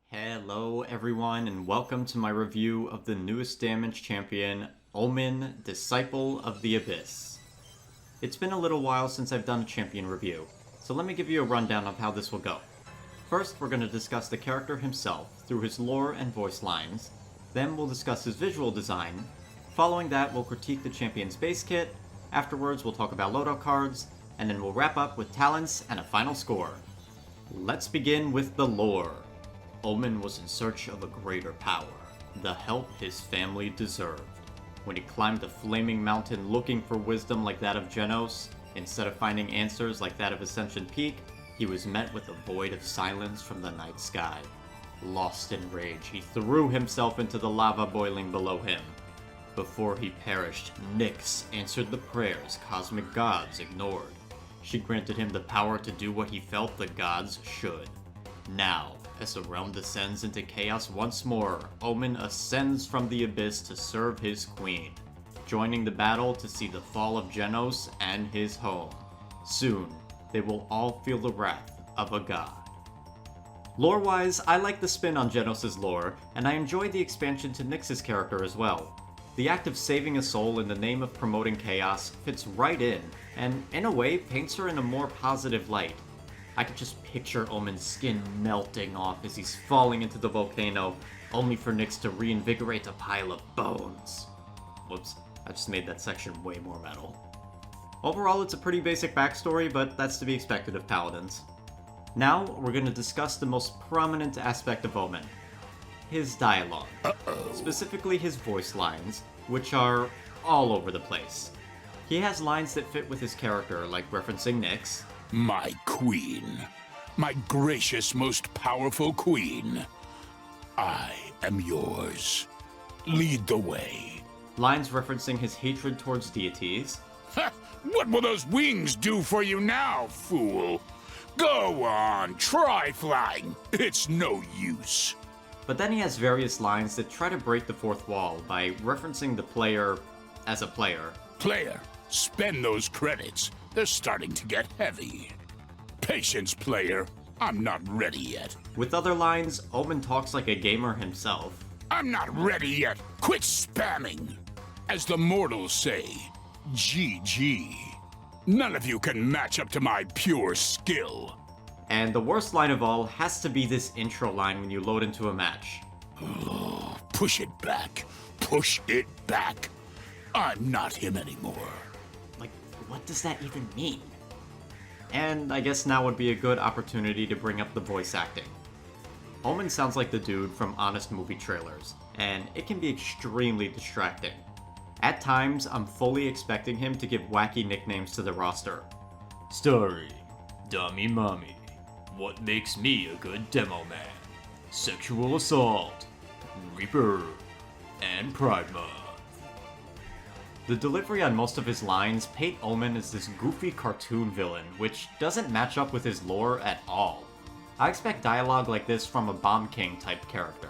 Hello everyone, and welcome to my review of the newest damage champion, Omen, Disciple of the Abyss. It's been a little while since I've done a champion review, so let me give you a rundown of how this will go. First, we're going to discuss the character himself through his lore and voice lines, then we'll discuss his visual design, following that we'll critique the champion's base kit, afterwards we'll talk about loadout cards, and then we'll wrap up with talents and a final score. Let's begin with the lore. Omen was in search of a greater power, the help his family deserved. When he climbed the flaming mountain looking for wisdom like that of Genos, instead of finding answers like that of Ascension Peak, he was met with a void of silence from the night sky. Lost in rage, he threw himself into the lava boiling below him. Before he perished, Nyx answered the prayers cosmic gods ignored. She granted him the power to do what he felt the gods should. Now, as the realm descends into chaos once more, Omen ascends from the abyss to serve his queen, joining the battle to see the fall of Genos and his home. Soon, they will all feel the wrath of a god. Lore-wise, I like the spin on Genos' lore, and I enjoyed the expansion to Nyx's character as well. The act of saving a soul in the name of promoting chaos fits right in a way, paints her in a more positive light. I could just picture Omen's skin melting off as he's falling into the volcano, only for Nyx to reinvigorate a pile of bones. Whoops, I just made that section way more metal. Overall, it's a pretty basic backstory, but that's to be expected of Paladins. Now, we're going to discuss the most prominent aspect of Omen. His dialogue. Specifically his voice lines, which are all over the place. He has lines that fit with his character, like referencing Nyx. My queen. My gracious, most powerful queen. I am yours. Lead the way. Lines referencing his hatred towards deities. Ha! What will those wings do for you now, fool? Go on, try flying. It's no use. But then he has various lines that try to break the fourth wall by referencing the player as a player. Player, spend those credits. They're starting to get heavy. Patience, player. I'm not ready yet. With other lines, Omen talks like a gamer himself. I'm not ready yet. Quit spamming. As the mortals say, GG. None of you can match up to my pure skill. And the worst line of all has to be this intro line when you load into a match. Oh, push it back. Push it back. I'm not him anymore. Like, what does that even mean? And I guess now would be a good opportunity to bring up the voice acting. Omen sounds like the dude from honest movie trailers, and it can be extremely distracting. At times, I'm fully expecting him to give wacky nicknames to the roster. Story, Dummy Mommy, What Makes Me a Good Demo Man, Sexual Assault, Reaper, and Pride Month. The delivery on most of his lines paint Omen as this goofy cartoon villain, which doesn't match up with his lore at all. I expect dialogue like this from a Bomb King type character.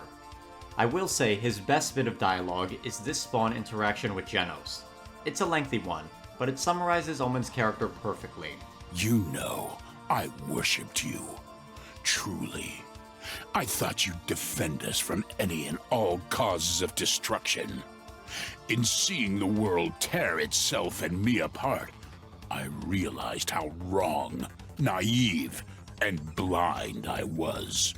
I will say his best bit of dialogue is this spawn interaction with Genos. It's a lengthy one, but it summarizes Omen's character perfectly. You know, I worshipped you. Truly. I thought you'd defend us from any and all causes of destruction. In seeing the world tear itself and me apart, I realized how wrong, naive, and blind I was.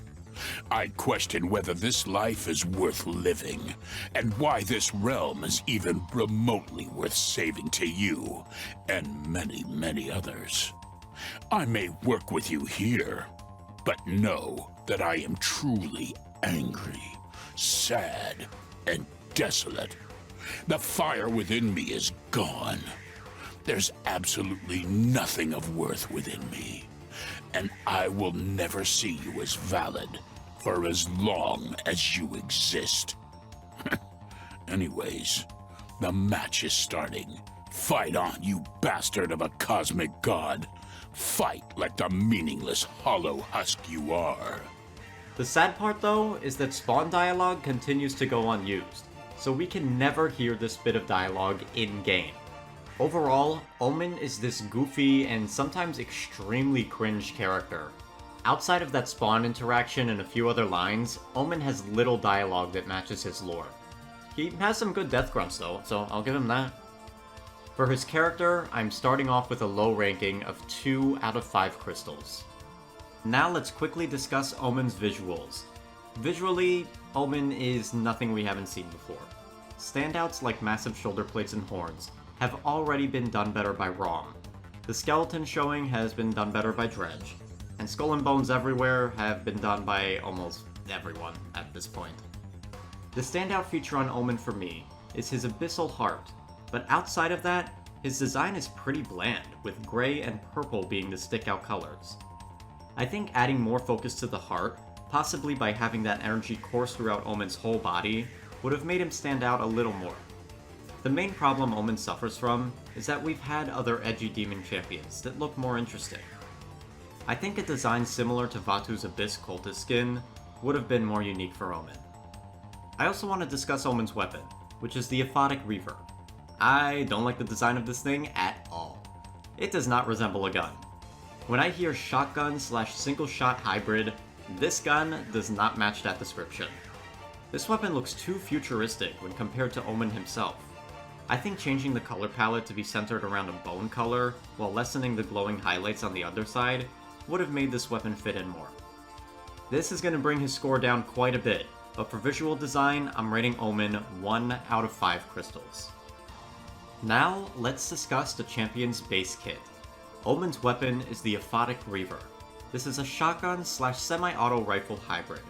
I question whether this life is worth living, and why this realm is even remotely worth saving to you, and many, many others. I may work with you here, but know that I am truly angry, sad, and desolate. The fire within me is gone. There's absolutely nothing of worth within me, and I will never see you as valid for as long as you exist. Anyways, the match is starting. Fight on, you bastard of a cosmic god. Fight like the meaningless hollow husk you are. The sad part though is that spawn dialogue continues to go unused, so we can never hear this bit of dialogue in-game. Overall, Omen is this goofy and sometimes extremely cringe character. Outside of that spawn interaction and a few other lines, Omen has little dialogue that matches his lore. He has some good death grunts though, so I'll give him that. For his character, I'm starting off with a low ranking of 2 out of 5 crystals. Now let's quickly discuss Omen's visuals. Visually, Omen is nothing we haven't seen before. Standouts like massive shoulder plates and horns have already been done better by Rom. The skeleton showing has been done better by Dredge, and skull and bones everywhere have been done by almost everyone at this point. The standout feature on Omen for me is his abyssal heart, but outside of that, his design is pretty bland, with gray and purple being the stickout colors. I think adding more focus to the heart, possibly by having that energy course throughout Omen's whole body, would have made him stand out a little more. The main problem Omen suffers from is that we've had other edgy demon champions that look more interesting. I think a design similar to Vatu's Abyss Cultist skin would have been more unique for Omen. I also want to discuss Omen's weapon, which is the Aphotic Reaver. I don't like the design of this thing at all. It does not resemble a gun. When I hear shotgun / single shot hybrid, this gun does not match that description. This weapon looks too futuristic when compared to Omen himself. I think changing the color palette to be centered around a bone color, while lessening the glowing highlights on the other side, would have made this weapon fit in more. This is going to bring his score down quite a bit, but for visual design, I'm rating Omen 1 out of 5 crystals. Now, let's discuss the champion's base kit. Omen's weapon is the Aphotic Reaver. This is a shotgun / semi-auto rifle hybrid.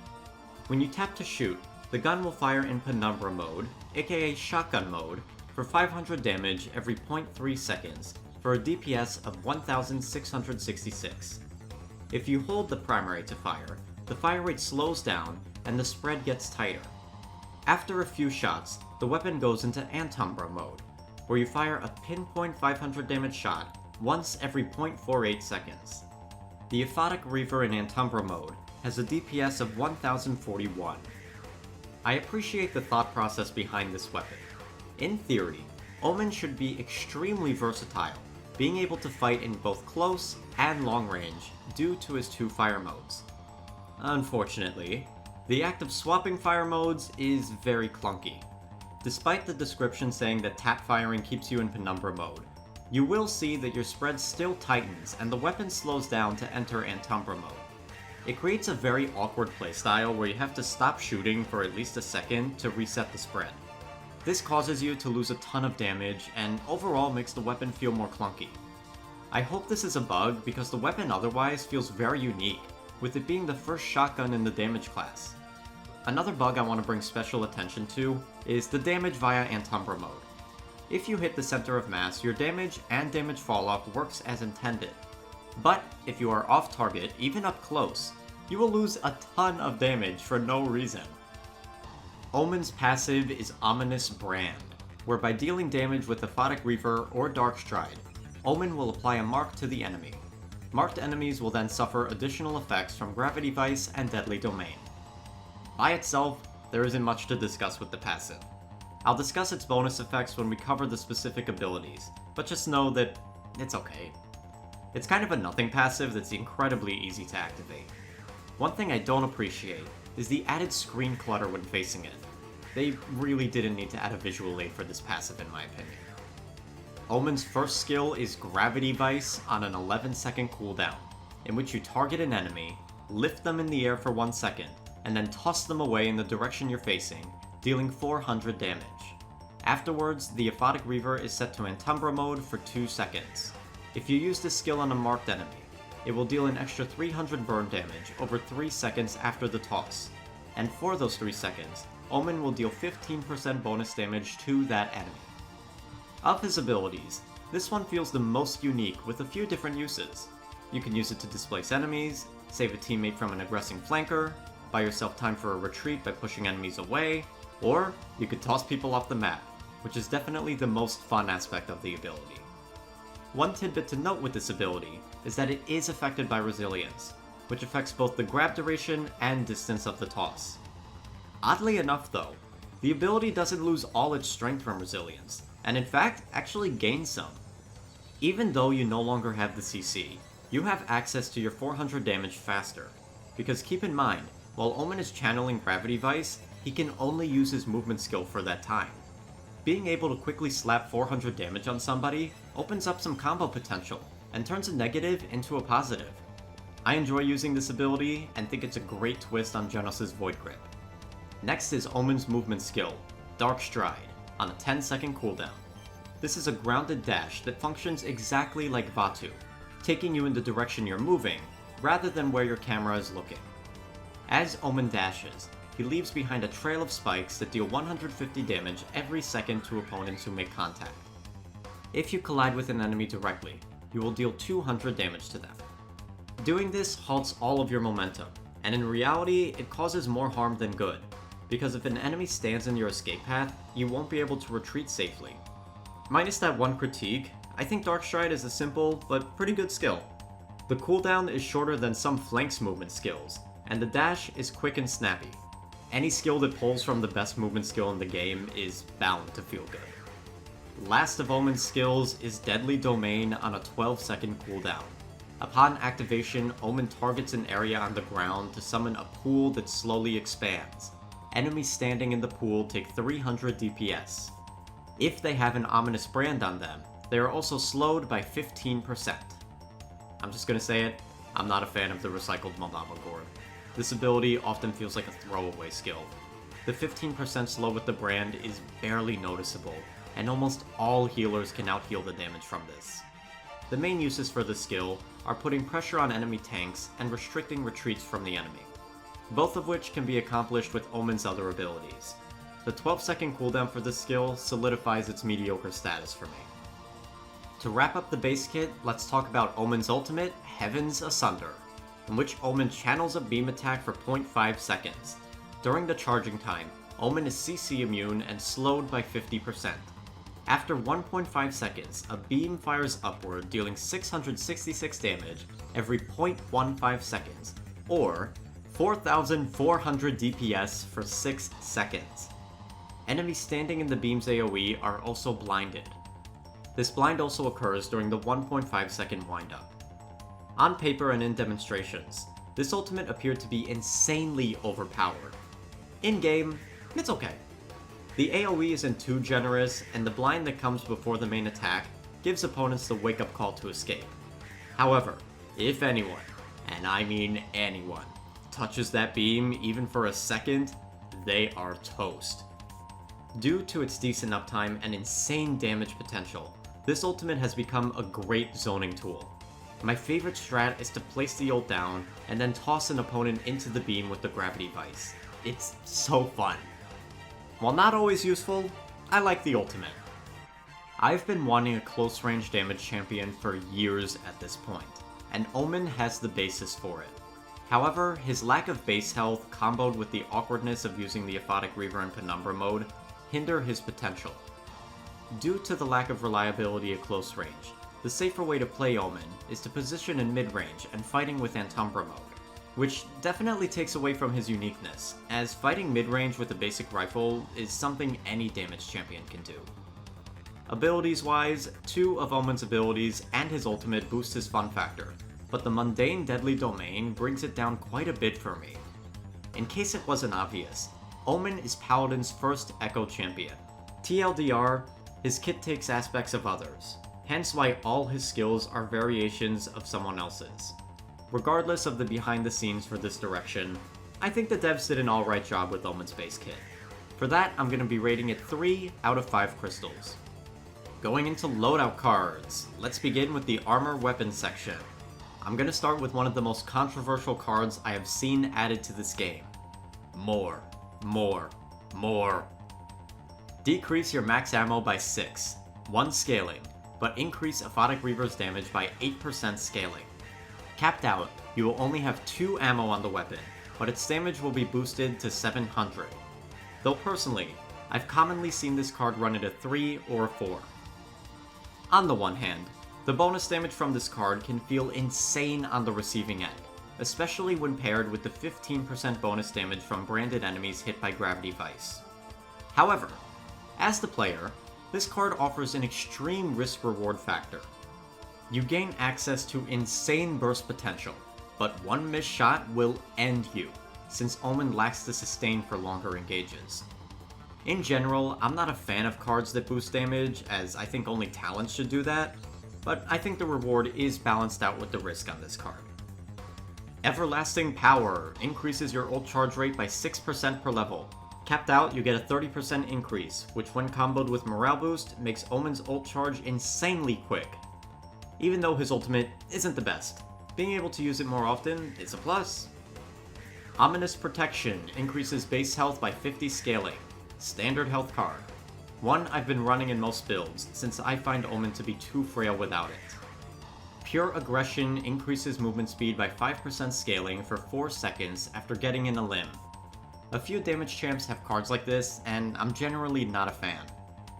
When you tap to shoot, the gun will fire in Penumbra mode, aka shotgun mode, for 500 damage every 0.3 seconds, for a DPS of 1666. If you hold the primary to fire, the fire rate slows down and the spread gets tighter. After a few shots, the weapon goes into Antumbra mode, where you fire a pinpoint 500 damage shot once every 0.48 seconds. The Aphotic Reaver in Antumbra mode has a DPS of 1041. I appreciate the thought process behind this weapon. In theory, Omen should be extremely versatile, being able to fight in both close and long range due to his 2 fire modes. Unfortunately, the act of swapping fire modes is very clunky. Despite the description saying that tap firing keeps you in Penumbra mode, you will see that your spread still tightens and the weapon slows down to enter Antumbra mode. It creates a very awkward playstyle where you have to stop shooting for at least a second to reset the spread. This causes you to lose a ton of damage and overall makes the weapon feel more clunky. I hope this is a bug because the weapon otherwise feels very unique, with it being the first shotgun in the damage class. Another bug I want to bring special attention to is the damage via Antumbra mode. If you hit the center of mass, your damage and damage falloff works as intended. But if you are off target, even up close, you will lose a ton of damage for no reason. Omen's passive is Ominous Brand, where by dealing damage with Aphotic Reaver or Dark Stride, Omen will apply a mark to the enemy. Marked enemies will then suffer additional effects from Gravity Vice and Deadly Domain. By itself, there isn't much to discuss with the passive. I'll discuss its bonus effects when we cover the specific abilities, but just know that it's okay. It's kind of a nothing passive that's incredibly easy to activate. One thing I don't appreciate is the added screen clutter when facing it. They really didn't need to add a visual aid for this passive in my opinion. Omen's first skill is Gravity Vice on an 11-second cooldown, in which you target an enemy, lift them in the air for 1 second, and then toss them away in the direction you're facing, dealing 400 damage. Afterwards, the Aphotic Reaver is set to Antumbra mode for 2 seconds. If you use this skill on a marked enemy, it will deal an extra 300 burn damage over 3 seconds after the toss, and for those 3 seconds, Omen will deal 15% bonus damage to that enemy. Of his abilities, this one feels the most unique with a few different uses. You can use it to displace enemies, save a teammate from an aggressing flanker, buy yourself time for a retreat by pushing enemies away, or you could toss people off the map, which is definitely the most fun aspect of the ability. One tidbit to note with this ability is that it is affected by resilience, which affects both the grab duration and distance of the toss. Oddly enough though, the ability doesn't lose all its strength from resilience, and in fact actually gains some. Even though you no longer have the CC, you have access to your 400 damage faster, because keep in mind, while Omen is channeling Gravity Vice, he can only use his movement skill for that time. Being able to quickly slap 400 damage on somebody opens up some combo potential, and turns a negative into a positive. I enjoy using this ability, and think it's a great twist on Genos' Void Grip. Next is Omen's movement skill, Dark Stride, on a 10-second cooldown. This is a grounded dash that functions exactly like Vatu, taking you in the direction you're moving, rather than where your camera is looking. As Omen dashes, he leaves behind a trail of spikes that deal 150 damage every second to opponents who make contact. If you collide with an enemy directly, you will deal 200 damage to them. Doing this halts all of your momentum, and in reality, it causes more harm than good, because if an enemy stands in your escape path, you won't be able to retreat safely. Minus that one critique, I think Dark Stride is a simple but pretty good skill. The cooldown is shorter than some flanks movement skills, and the dash is quick and snappy. Any skill that pulls from the best movement skill in the game is bound to feel good. Last of Omen's skills is Deadly Domain on a 12-second cooldown. Upon activation, Omen targets an area on the ground to summon a pool that slowly expands. Enemies standing in the pool take 300 DPS. If they have an ominous brand on them, they are also slowed by 15%. I'm just gonna say it, I'm not a fan of the recycled Moldava Gourd. This ability often feels like a throwaway skill. The 15% slow with the brand is barely noticeable, and almost all healers can out-heal the damage from this. The main uses for this skill are putting pressure on enemy tanks and restricting retreats from the enemy, both of which can be accomplished with Omen's other abilities. The 12-second cooldown for this skill solidifies its mediocre status for me. To wrap up the base kit, let's talk about Omen's ultimate, Heavens Asunder, in which Omen channels a beam attack for 0.5 seconds. During the charging time, Omen is CC immune and slowed by 50%. After 1.5 seconds, a beam fires upward, dealing 666 damage every 0.15 seconds, or 4,400 DPS for 6 seconds. Enemies standing in the beam's AoE are also blinded. This blind also occurs during the 1.5 second windup. On paper and in demonstrations, this ultimate appeared to be insanely overpowered. In-game, it's okay. The AoE isn't too generous, and the blind that comes before the main attack gives opponents the wake-up call to escape. However, if anyone, and I mean anyone, touches that beam even for a second, they are toast. Due to its decent uptime and insane damage potential, this ultimate has become a great zoning tool. My favorite strat is to place the ult down and then toss an opponent into the beam with the Gravity Vice. It's so fun. While not always useful, I like the ultimate. I've been wanting a close range damage champion for years at this point, and Omen has the basis for it. However, his lack of base health comboed with the awkwardness of using the Aphotic Reaver in Penumbra mode hinder his potential. Due to the lack of reliability at close range, the safer way to play Omen is to position in mid-range and fighting with Antumbra mode, which definitely takes away from his uniqueness, as fighting mid-range with a basic rifle is something any damage champion can do. Abilities-wise, 2 of Omen's abilities and his ultimate boost his fun factor, but the mundane Deadly Domain brings it down quite a bit for me. In case it wasn't obvious, Omen is Paladin's first Echo champion. TLDR, his kit takes aspects of others, hence why all his skills are variations of someone else's. Regardless of the behind the scenes for this direction, I think the devs did an alright job with Omen's base kit. For that, I'm going to be rating it 3 out of 5 crystals. Going into Loadout Cards, let's begin with the Armor Weapons section. I'm going to start with one of the most controversial cards I have seen added to this game. More. Decrease your max ammo by 6, 1 scaling, but increase Aphotic Reaver's damage by 8% scaling. Capped out, you will only have 2 ammo on the weapon, but its damage will be boosted to 700. Though personally, I've commonly seen this card run at a 3 or a 4. On the one hand, the bonus damage from this card can feel insane on the receiving end, especially when paired with the 15% bonus damage from branded enemies hit by Gravity Vice. However, as the player, this card offers an extreme risk-reward factor. You gain access to insane burst potential, but one missed shot will end you, since Omen lacks the sustain for longer engages. In general, I'm not a fan of cards that boost damage, as I think only talents should do that, but I think the reward is balanced out with the risk on this card. Everlasting Power increases your ult charge rate by 6% per level. Capped out, you get a 30% increase, which when comboed with Morale Boost, makes Omen's ult charge insanely quick. Even though his ultimate isn't the best, being able to use it more often is a plus. Ominous Protection increases base health by 50 scaling. Standard health card. One I've been running in most builds, since I find Omen to be too frail without it. Pure Aggression increases movement speed by 5% scaling for 4 seconds after getting in a limb. A few damage champs have cards like this, and I'm generally not a fan.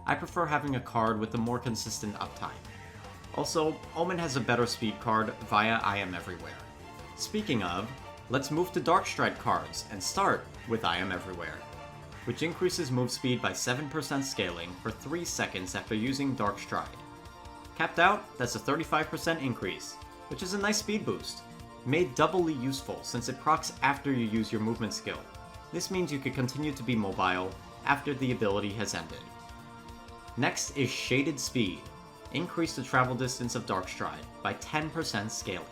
I prefer having a card with a more consistent uptime. Also, Omen has a better speed card via I Am Everywhere. Speaking of, let's move to Darkstride cards and start with I Am Everywhere, which increases move speed by 7% scaling for 3 seconds after using Darkstride. Capped out, that's a 35% increase, which is a nice speed boost, made doubly useful since it procs after you use your movement skill. This means you can continue to be mobile after the ability has ended. Next is Shaded Speed. Increase the travel distance of Darkstride by 10% scaling.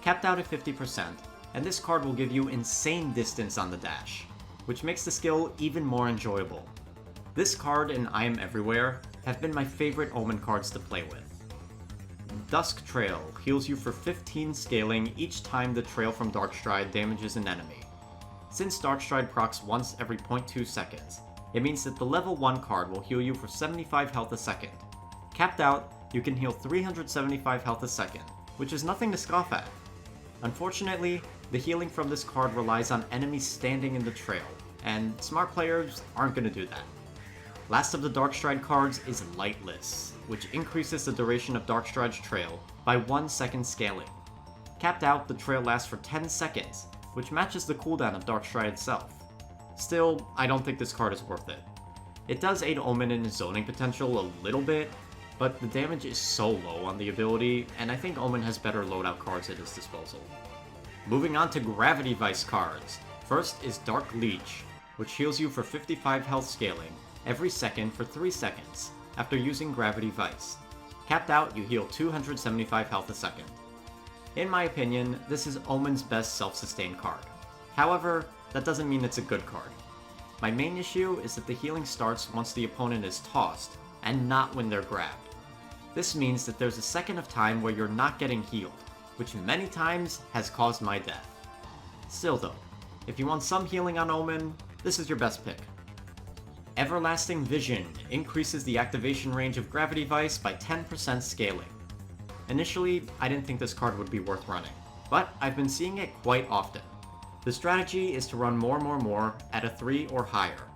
Capped out at 50%, and this card will give you insane distance on the dash, which makes the skill even more enjoyable. This card and I Am Everywhere have been my favorite Omen cards to play with. Dusk Trail heals you for 15 scaling each time the trail from Darkstride damages an enemy. Since Darkstride procs once every 0.2 seconds, it means that the level 1 card will heal you for 75 health a second. Capped out, you can heal 375 health a second, which is nothing to scoff at. Unfortunately, the healing from this card relies on enemies standing in the trail, and smart players aren't going to do that. Last of the Darkstride cards is Lightless, which increases the duration of Darkstride's trail by 1 second scaling. Capped out, the trail lasts for 10 seconds, which matches the cooldown of Darkstride itself. Still, I don't think this card is worth it. It does aid Omen in his zoning potential a little bit, but the damage is so low on the ability, and I think Omen has better loadout cards at his disposal. Moving on to Gravity Vice cards. First is Dark Leech, which heals you for 55 health scaling every second for 3 seconds after using Gravity Vice. Capped out, you heal 275 health a second. In my opinion, this is Omen's best self-sustained card. However, that doesn't mean it's a good card. My main issue is that the healing starts once the opponent is tossed, and not when they're grabbed. This means that there's a second of time where you're not getting healed, which many times has caused my death. Still though, if you want some healing on Omen, this is your best pick. Everlasting Vision increases the activation range of Gravity Vice by 10% scaling. Initially, I didn't think this card would be worth running, but I've been seeing it quite often. The strategy is to run more at a 3 or higher.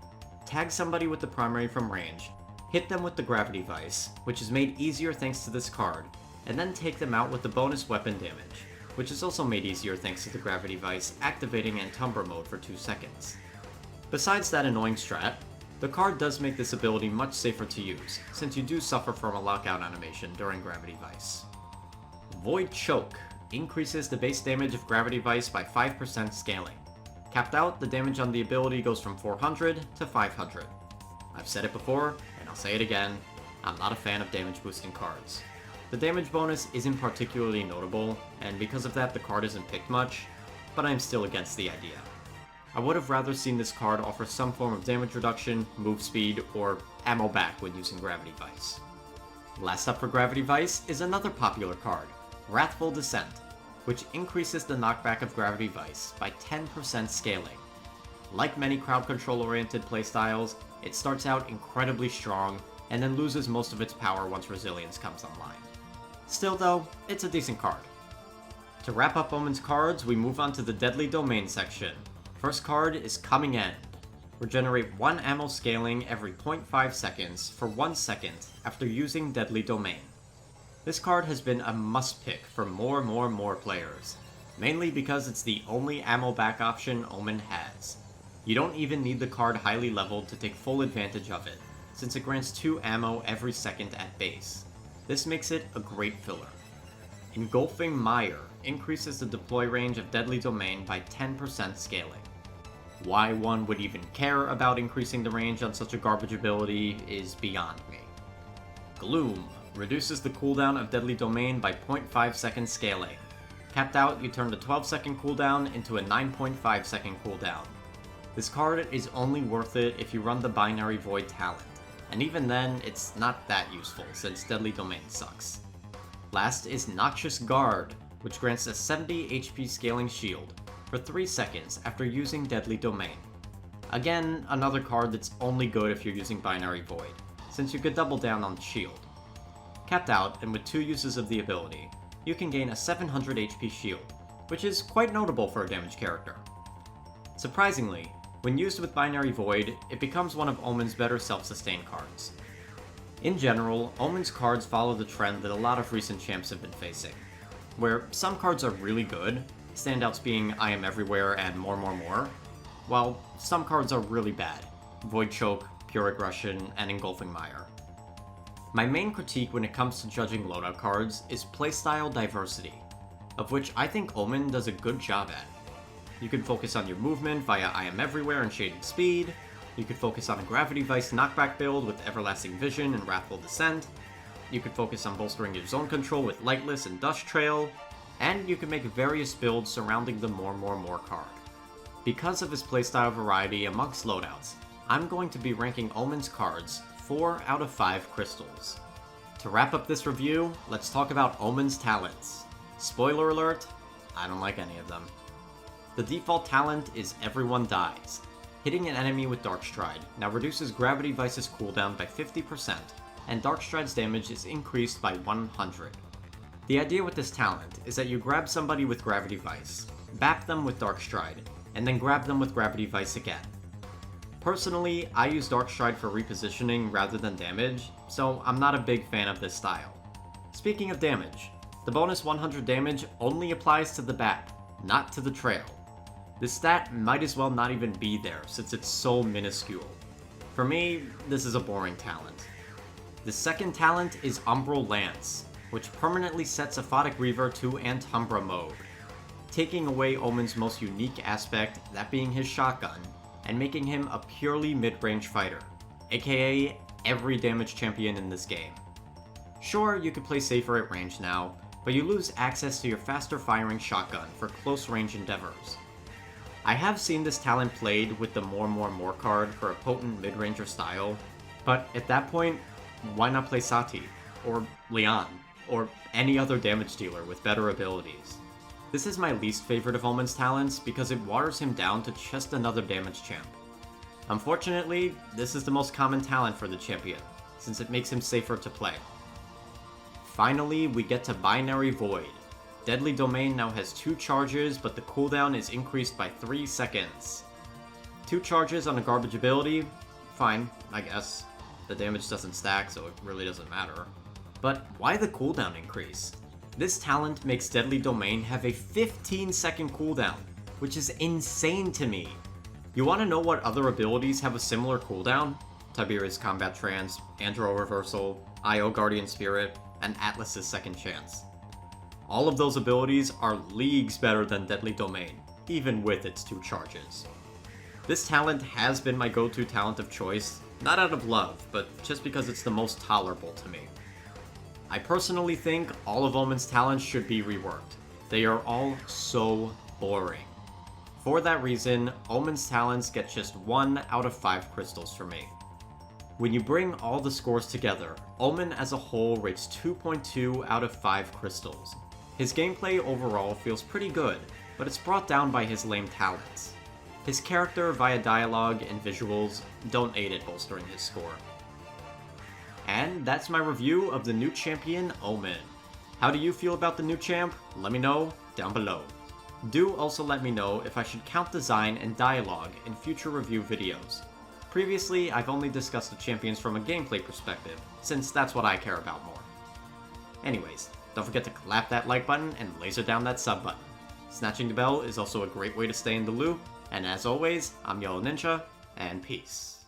Tag somebody with the primary from range, hit them with the Gravity Vice, which is made easier thanks to this card, and then take them out with the bonus weapon damage, which is also made easier thanks to the Gravity Vice activating Entumber mode for 2 seconds. Besides that annoying strat, the card does make this ability much safer to use, since you do suffer from a lockout animation during Gravity Vice. Void Choke increases the base damage of Gravity Vice by 5% scaling. Capped out, the damage on the ability goes from 400 to 500. I've said it before, and I'll say it again, I'm not a fan of damage boosting cards. The damage bonus isn't particularly notable, and because of that the card isn't picked much, but I'm still against the idea. I would have rather seen this card offer some form of damage reduction, move speed, or ammo back when using Gravity Vice. Last up for Gravity Vice is another popular card, Wrathful Descent, which increases the knockback of Gravity Vice by 10% scaling. Like many crowd control oriented playstyles, it starts out incredibly strong, and then loses most of its power once Resilience comes online. Still though, it's a decent card. To wrap up Omen's cards, we move on to the Deadly Domain section. First card is Coming End. Regenerate 1 ammo scaling every 0.5 seconds for 1 second after using Deadly Domain. This card has been a must pick for more players, mainly because it's the only ammo back option Omen has. You don't even need the card highly leveled to take full advantage of it, since it grants 2 ammo every second at base. This makes it a great filler. Engulfing Mire increases the deploy range of Deadly Domain by 10% scaling. Why one would even care about increasing the range on such a garbage ability is beyond me. Gloom reduces the cooldown of Deadly Domain by 0.5 second scaling. Capped out, you turn the 12-second cooldown into a 9.5-second cooldown. This card is only worth it if you run the Binary Void talent, and even then, it's not that useful since Deadly Domain sucks. Last is Noxious Guard, which grants a 70 HP scaling shield for 3 seconds after using Deadly Domain. Again, another card that's only good if you're using Binary Void, since you could double down on the shield. Capped out, and with 2 uses of the ability, you can gain a 700 HP shield, which is quite notable for a damage character. Surprisingly, when used with Binary Void, it becomes one of Omen's better self-sustain cards. In general, Omen's cards follow the trend that a lot of recent champs have been facing, where some cards are really good, standouts being I Am Everywhere and more, while some cards are really bad, Void Choke, Pure Aggression, and Engulfing Mire. My main critique when it comes to judging loadout cards is playstyle diversity, of which I think Omen does a good job at. You can focus on your movement via I Am Everywhere and Shaded Speed, you could focus on a Gravity Vice knockback build with Everlasting Vision and Wrathful Descent, you could focus on bolstering your zone control with Lightless and Dust Trail, and you can make various builds surrounding the more card. Because of his playstyle variety amongst loadouts, I'm going to be ranking Omen's cards 4 out of 5 crystals. To wrap up this review, let's talk about Omen's talents. Spoiler alert, I don't like any of them. The default talent is Everyone Dies. Hitting an enemy with Dark Stride now reduces Gravity Vice's cooldown by 50%, and Dark Stride's damage is increased by 100. The idea with this talent is that you grab somebody with Gravity Vice, bap them with Dark Stride, and then grab them with Gravity Vice again. Personally, I use Dark Stride for repositioning rather than damage, so I'm not a big fan of this style. Speaking of damage, the bonus 100 damage only applies to the bap, not to the trail. This stat might as well not even be there since it's so minuscule. For me, this is a boring talent. The second talent is Umbral Lance, which permanently sets Aphotic Reaver to Antumbra mode, taking away Omen's most unique aspect, that being his shotgun, and making him a purely mid-range fighter, aka every damage champion in this game. Sure, you could play safer at range now, but you lose access to your faster firing shotgun for close range endeavors. I have seen this talent played with the more card for a potent mid-ranger style, but at that point, why not play Sati, or Leon, or any other damage dealer with better abilities? This is my least favorite of Omen's talents because it waters him down to just another damage champ. Unfortunately, this is the most common talent for the champion, since it makes him safer to play. Finally, we get to Binary Void. Deadly Domain now has 2 charges, but the cooldown is increased by 3 seconds. 2 charges on a garbage ability? Fine, I guess. The damage doesn't stack, so it really doesn't matter. But why the cooldown increase? This talent makes Deadly Domain have a 15-second cooldown, which is insane to me. You want to know what other abilities have a similar cooldown? Tiberius Combat Trance, Andro Reversal, Io Guardian Spirit, and Atlas's Second Chance. All of those abilities are leagues better than Deadly Domain, even with its 2 charges. This talent has been my go-to talent of choice, not out of love, but just because it's the most tolerable to me. I personally think all of Omen's talents should be reworked. They are all so boring. For that reason, Omen's talents get just 1 out of 5 crystals for me. When you bring all the scores together, Omen as a whole rates 2.2 out of 5 crystals. His gameplay overall feels pretty good, but it's brought down by his lame talents. His character via dialogue and visuals don't aid at bolstering his score. And that's my review of the new champion, Omen. How do you feel about the new champ? Let me know down below. Do also let me know if I should count design and dialogue in future review videos. Previously, I've only discussed the champions from a gameplay perspective, since that's what I care about more. Anyways, don't forget to clap that like button and laser down that sub button. Snatching the bell is also a great way to stay in the loop, and as always, I'm YellowNinja, and peace.